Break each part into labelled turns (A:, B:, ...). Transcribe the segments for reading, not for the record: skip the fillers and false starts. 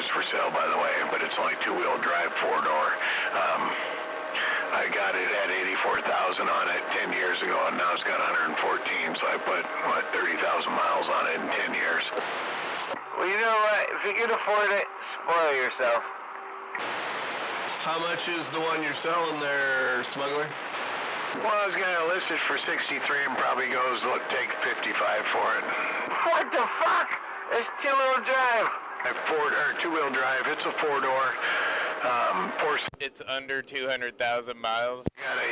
A: is for sale, by the way, but it's only two-wheel drive, four-door. I got it at 84,000 on it 10 years ago, and now it's got 114, so I put, 30,000 miles on it in 10 years.
B: Well, you know what? If you can afford it, spoil yourself.
C: How much is the one you're selling there, smuggler?
A: Well, I was going to list it for 63 and probably goes, look, take 55 for it.
B: What the fuck? It's two-wheel drive.
A: Two-wheel drive. It's a four-door.
D: It's under 200,000 miles.
A: Got a,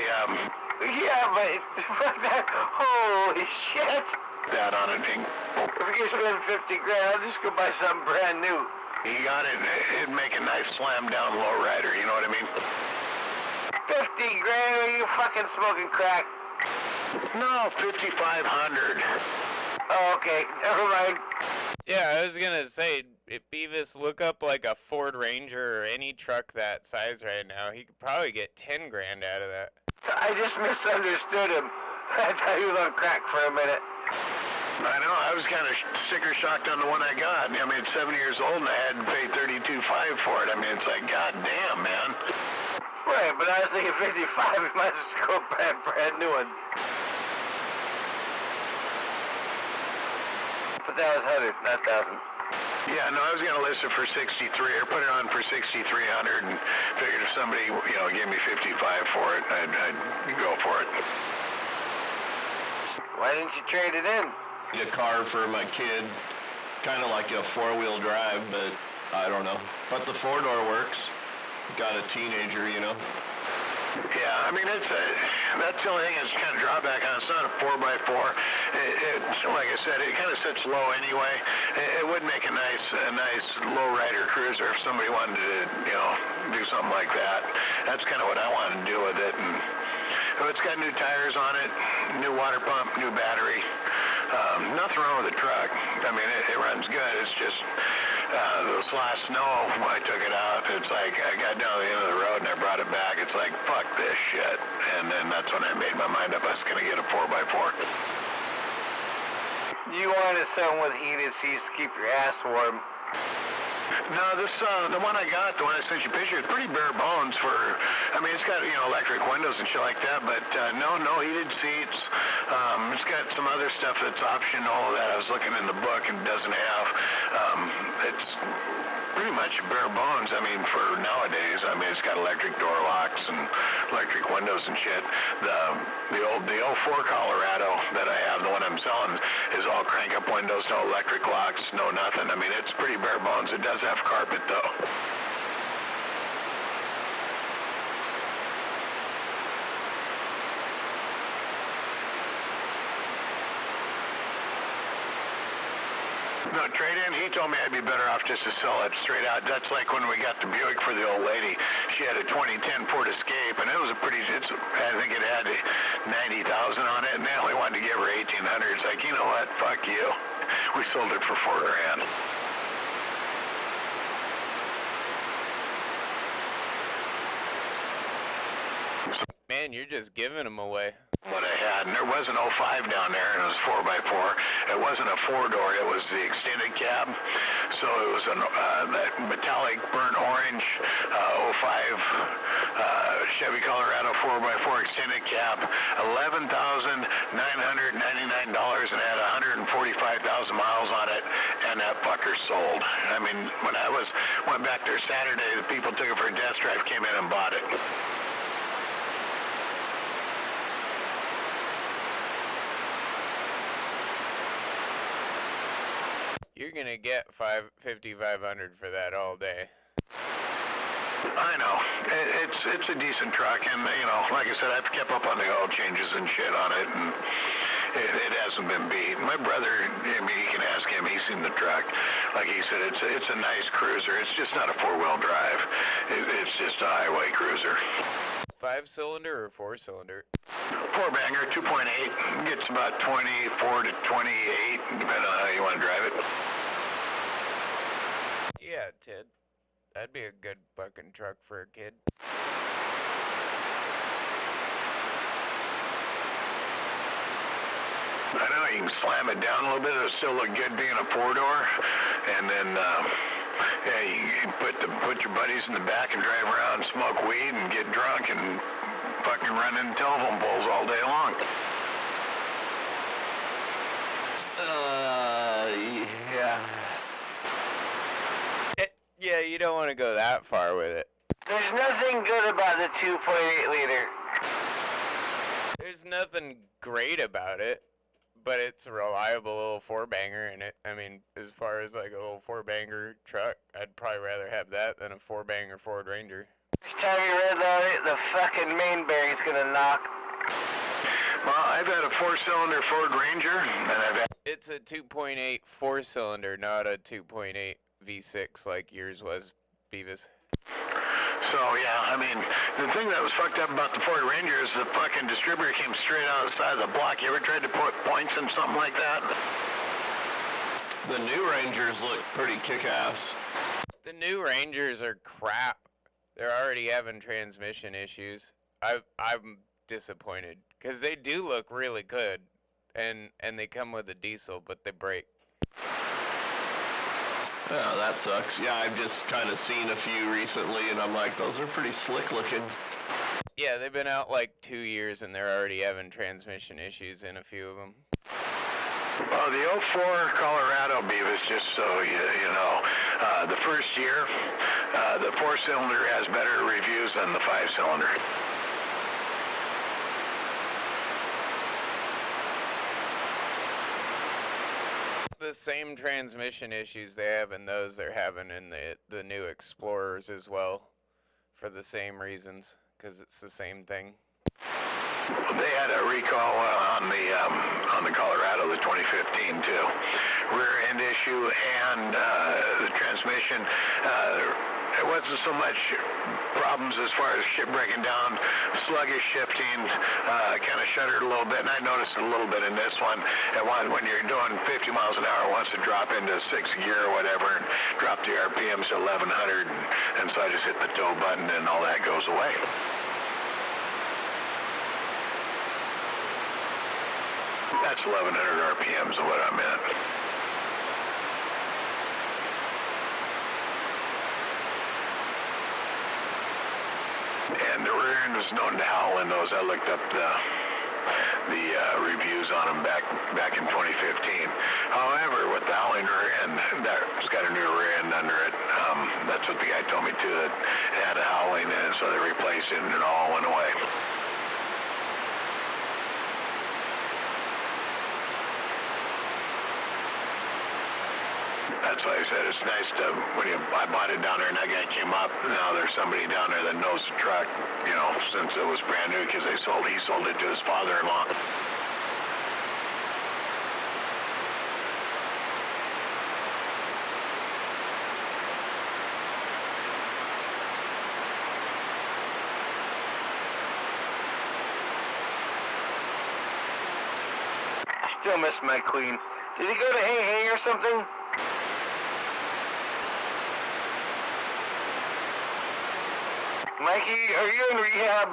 B: Yeah, but holy shit.
A: that on it.
B: If you spend 50 grand, I'll just go buy something brand new.
A: You got it. It'd make a nice slam-down lowrider, you know what I mean?
B: 50 grand? Are you fucking smoking crack?
A: No, 5,500.
B: Oh, okay. Never mind.
D: Yeah, I was gonna say, if Beavis look up like a Ford Ranger or any truck that size right now, he could probably get 10 grand out of that.
B: I just misunderstood him. I thought he was on crack for a minute.
A: I know, I was kind of sticker shocked on the one I got. I mean, it's 7 years old and I had to pay $32,500 for it. I mean, it's like, god damn, man.
B: Right, but I was thinking 55, we might just go buy a brand new one. But that was 100, not 1,000.
A: Yeah, no, I was going to list it for 63 or put it on for 6,300 and figured if somebody, gave me 55 for it, I'd go for it.
B: Why didn't you trade it in?
C: A car for my kid, kind of like a four-wheel drive, but I don't know. But the four-door works. Got a teenager,
A: Yeah, I mean, that's the only thing that's kind of drawback on it. It's not a 4x4. Like I said, it kind of sits low anyway. It would make a nice low-rider cruiser if somebody wanted to, do something like that. That's kind of what I wanted to do with it. And it's got new tires on it, new water pump, new battery. Nothing wrong with the truck. I mean, it runs good. It's just this last snow, when I took it out, it's like I got down to the end of the road and I brought it back. It's like, fuck this shit. And then that's when I made my mind up I was going to get a 4x4.
B: You wanted something with heated seats to keep your ass warm.
A: No, the one I got, the one I sent you a picture, it's pretty bare bones for, I mean, it's got, electric windows and shit like that, but no heated seats. It's got some other stuff that's optional that I was looking in the book and doesn't have. It's pretty much bare bones, I mean, for nowadays. I mean, it's got electric door locks and electric windows and shit. The old 04 Colorado that I have, the one I'm selling, is all crank-up windows, no electric locks, no nothing. I mean, it's pretty bare bones. It does have carpet, though. No, trade-in, he told me I'd be better off just to sell it straight out. That's like when we got the Buick for the old lady. She had a 2010 Ford Escape, and it was I think it had 90,000 on it, and they only wanted to give her 1,800. It's like, you know what, fuck you. We sold it for $4 grand.
D: Man, you're just giving them away.
A: What I had, and there was an 05 down there, and it was 4x4. It wasn't a four-door, it was the extended cab. So it was that metallic burnt orange 05 Chevy Colorado 4x4 extended cab, $11,999, and had 145,000 miles on it, and that fucker sold. I mean, when I went back there Saturday, the people took it for a test drive, came in and bought it.
D: You're gonna get $5,500 for that all day.
A: I know. It's a decent truck, and like I said, I've kept up on the oil changes and shit on it, and it hasn't been beat. My brother, I mean, you can ask him. He's seen the truck. Like he said, it's a nice cruiser. It's just not a four-wheel drive. It's just a highway cruiser.
D: 5-cylinder or 4-cylinder?
A: Four-banger, 2.8. Gets about 24 to 28, depending on how you want to drive it.
D: Yeah, Ted. That'd be a good fucking truck for a kid.
A: I know, you can slam it down a little bit. It'll still look good being a four-door. And then, You put your buddies in the back and drive around, smoke weed, and get drunk and fucking run in telephone poles all day long.
C: Yeah.
D: Yeah, you don't want to go that far with it.
B: There's nothing good about the 2.8 liter.
D: There's nothing great about it, but it's a reliable little four-banger, and I mean, as far as like a little four-banger truck, I'd probably rather have that than a four-banger Ford Ranger.
B: Next time you redline it, the fucking main bearing's gonna knock.
A: Well, I've had a four-cylinder Ford Ranger, and I've had...
D: It's a 2.8 four-cylinder, not a 2.8 V6 like yours was, Beavis.
A: So, yeah, I mean, the thing that was fucked up about the Ford Ranger is the fucking distributor came straight outside the block. You ever tried to put points in something like that?
C: The new Rangers look pretty kick-ass.
D: The new Rangers are crap. They're already having transmission issues. I'm disappointed, because they do look really good, and they come with a diesel, but they break.
C: Yeah, that sucks. Yeah, I've just kind of seen a few recently, and I'm like, those are pretty slick looking.
D: Yeah, they've been out like 2 years, and they're already having transmission issues in a few of them.
A: Well, the 04 Colorado Beavis, just so you know, the first year, the four-cylinder has better reviews than the five-cylinder.
D: The same transmission issues they have in those they're having in the new Explorers as well, for the same reasons, because it's the same thing.
A: They had a recall on the Colorado, the 2015 too. Rear end issue and the transmission. It wasn't so much problems as far as shit breaking down, sluggish shifting, kind of shuddered a little bit, and I noticed it a little bit in this one. And when you're doing 50 miles an hour, wants to drop into sixth gear or whatever, and drop the RPMs to 1100, and so I just hit the tow button and all that goes away. That's 1100 RPMs is what I meant. And the rear end was known to howl in those. I looked up the reviews on them back in 2015. However, with the howling rear end, that's got a new rear end under it. That's what the guy told me too, that it had a howling in it, so they replaced it and it all went away. That's why I said it's nice to, I bought it down there and that guy came up, now there's somebody down there that knows the truck, you know, since it was brand new, because he sold it to his father-in-law.
B: Still miss my queen. Did he go to Hey or something? Mikey, are you in rehab?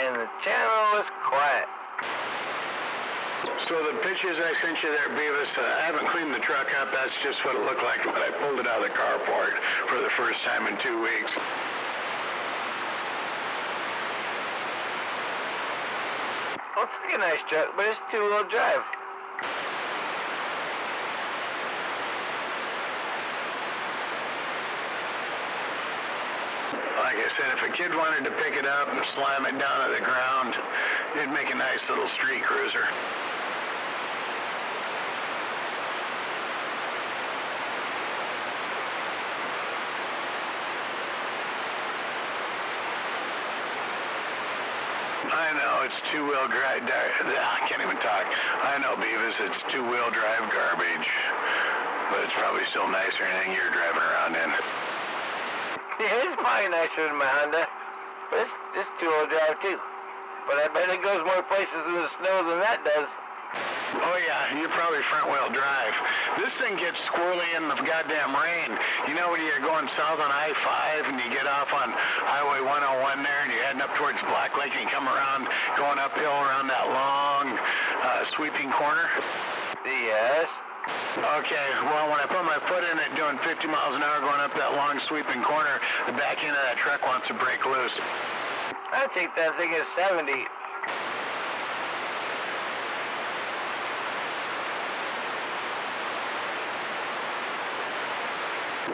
B: and the channel is quiet.
A: So the pictures I sent you there, Beavis, I haven't cleaned the truck up. That's just what it looked like when I pulled it out of the carport for the first time in 2 weeks.
B: Well, it's like a nice truck, but it's two-wheel drive.
A: Like I said, if a kid wanted to pick it up and slam it down to the ground, it'd make a nice little street cruiser. I know, it's two-wheel drive. I can't even talk. I know, Beavis, it's two-wheel drive garbage. But it's probably still nicer than anything you're driving around in.
B: Yeah, it's probably nicer than my Honda, but it's two-wheel drive too. But I bet it goes more places in the snow than that does.
A: Oh yeah, you're probably front-wheel drive. This thing gets squirrely in the goddamn rain. You know when you're going south on I-5 and you get off on Highway 101 there and you're heading up towards Black Lake and you come around, going uphill around that long sweeping corner?
B: Yes.
A: Okay, well, when I put my foot in it doing 50 miles an hour going up that long sweeping corner, the back end of that truck wants to break loose.
B: I think that thing is 70.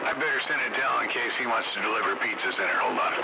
A: I better send it down in case he wants to deliver pizzas in it. Hold on.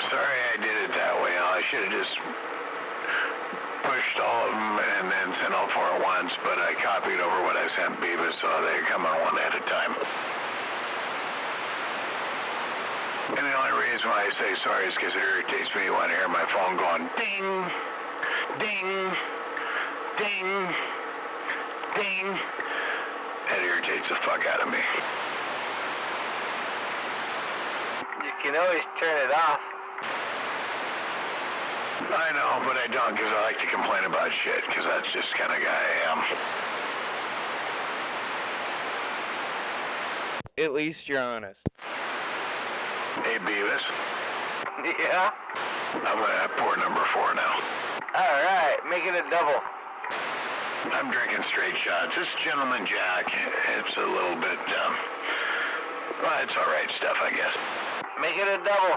A: Sorry I did it that way. I should have just pushed all of them and then sent all four at once, but I copied over what I sent Beavis, so they come on one at a time. And the only reason why I say sorry is because it irritates me when I hear my phone going ding, ding, ding, ding. That irritates the fuck out of me.
B: You can always turn it off.
A: I know, but I don't because I like to complain about shit because that's just the kind of guy I am.
D: At least you're honest.
A: Hey, Beavis.
B: Yeah?
A: I'm gonna have pour number 4 now.
B: Alright, make it a double.
A: I'm drinking straight shots. This Gentleman Jack, it's a little bit, well, it's alright stuff, I guess.
B: Make it a double.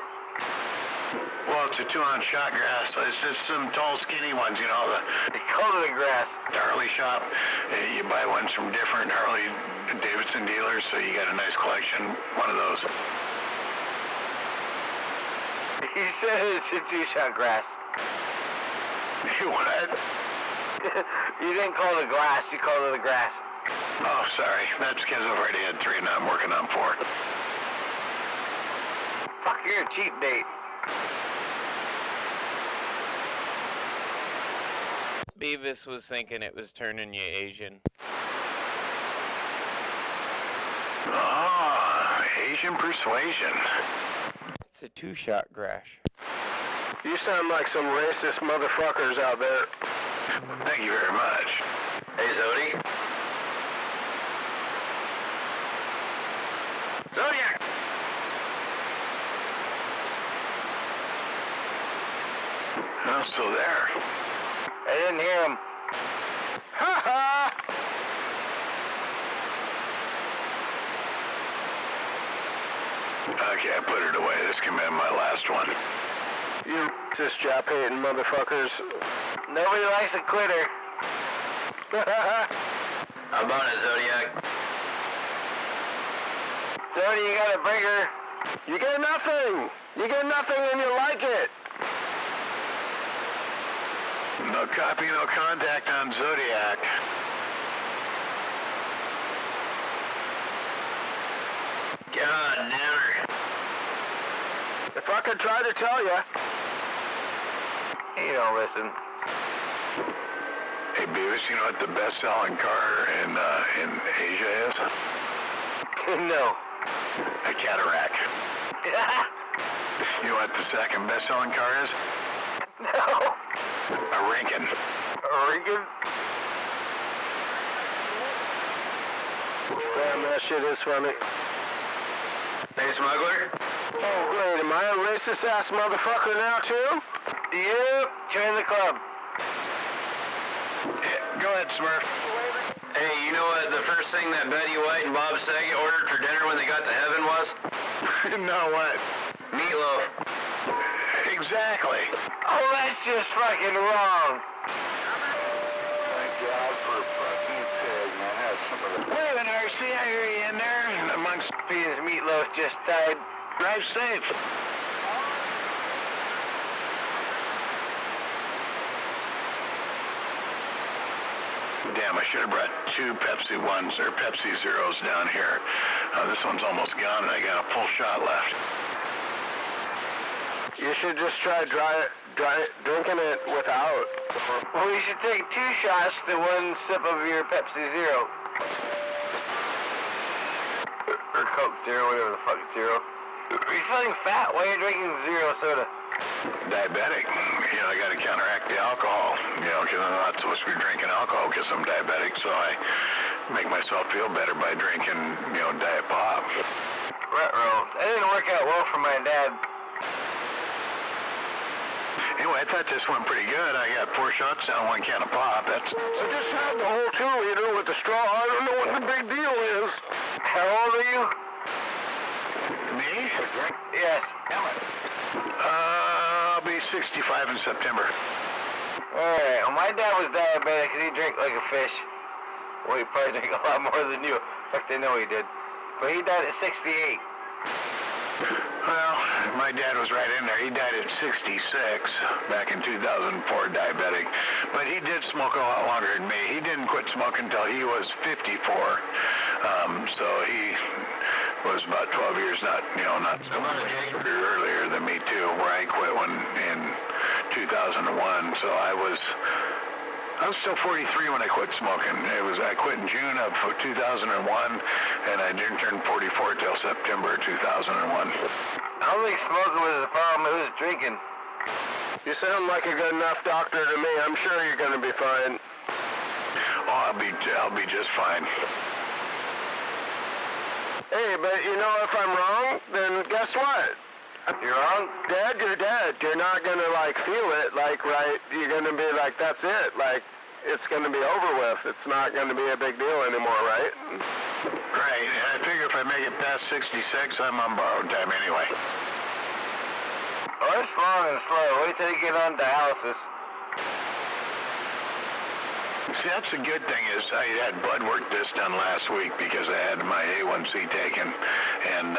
A: Well, it's a 2-ounce shot glass. It's just some tall, skinny ones, you know,
B: They call it a grass.
A: the Harley shop. You buy ones from different Harley Davidson dealers, so you got a nice collection. One of those.
B: You said it's a 2-shot grass.
A: What?
B: You didn't call it a glass, you called it a grass.
A: Oh, sorry. That's because I've already had 3 and I'm working on 4.
B: Fuck, you're a cheap date.
D: Beavis was thinking it was turning you Asian.
A: Oh, Asian persuasion.
D: It's a 2-shot grass.
B: You sound like some racist motherfuckers out there.
A: Thank you very much.
B: Hey, Zodi. Zodiac!
A: I'm still there.
B: I didn't hear him.
A: Ha ha! Okay, I put it away. This can be my last one.
B: You racist job-hating motherfuckers. Nobody likes a quitter.
C: How about it, Zodiac?
B: Jody, you got a burger. You get nothing. You get nothing and you like it.
A: No copy, no contact on Zodiac.
C: God damn her.
B: If I could try to tell you. You don't listen.
A: Hey, Beavis, you know what the best-selling car in Asia is?
B: No.
A: A Cataract. You know what the second best-selling car is?
B: No.
A: A Lincoln.
B: Oregon? Damn, that shit is funny.
C: Hey, smuggler?
B: Oh, wait, am I a racist-ass motherfucker now, too? Yep, join the club.
A: Go ahead, Smurf.
C: Hey, you know what the first thing that Betty White and Bob Saget ordered for dinner when they got to heaven was?
A: No, what?
C: Meatloaf.
A: Exactly.
B: Oh, that's just fucking wrong.
A: Thank God for fucking pig, man. That's some of the... Wait a minute, RC, I hear you in there. Amongst...
B: His meatloaf just died.
A: Drive safe. Damn, I should have brought 2 Pepsi 1s or Pepsi Zeros down here. This one's almost gone and I got a full shot left.
B: You should just try drinking it without. Well, you should take 2 shots to 1 sip of your Pepsi Zero. Or Coke Zero, whatever the fuck it's Zero. Are you feeling fat while you're drinking Zero soda?
A: Diabetic. You know, I got to counteract the alcohol. You know, because I'm not supposed to be drinking alcohol because I'm diabetic. So I make myself feel better by drinking, you know, Diet Pop.
B: Ruh-roh. That didn't work out well for my dad.
A: Anyway, I thought this went pretty good. I got 4 shots down 1 can of pop. That's...
B: I just had the whole 2-liter with the straw. I don't know what the big deal is. How old are you?
A: Me?
B: Yes.
A: I'll be 65 in September.
B: Alright, well, my dad was diabetic because he drank like a fish. Well, he probably drank a lot more than you. In fact, I know he did. But he died at 68.
A: Well, my dad was right in there. He died at 66 back in 2004, diabetic. But he did smoke a lot longer than me. He didn't quit smoking until he was 54. So he was about 12 years not so much earlier than me too, where I quit in 2001. So I was still 43 when I quit smoking. I quit in June of 2001, and I didn't turn 44 till September 2001.
B: I don't think smoking was the problem, it was drinking. You sound like a good enough doctor to me. I'm sure you're gonna be fine.
A: Oh, I'll be just fine.
B: Hey, but you know, if I'm wrong, then guess what? You're wrong? Dead, you're dead. You're not gonna, like, feel it, like, right? You're gonna be like, that's it. Like, it's gonna be over with. It's not gonna be a big deal anymore, right?
A: Right, and I figure if I make it past 66, I'm on borrowed time anyway.
B: Oh, it's long and slow. Wait till you get on dialysis.
A: See, that's the good thing is I had blood work just done last week because I had my A1C taken, and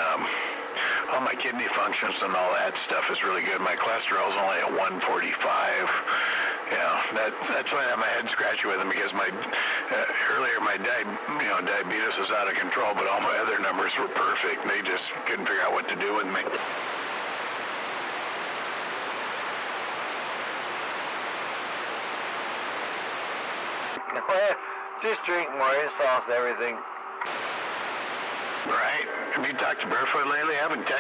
A: all my kidney functions and all that stuff is really good. My cholesterol's only at 145. Yeah, that's why I have my head scratchy with them because earlier my diabetes was out of control, but all my other numbers were perfect. They just couldn't figure out what to do with me.
B: Just drink more. It solves everything.
A: Right. Have you talked to Barefoot lately? I haven't texted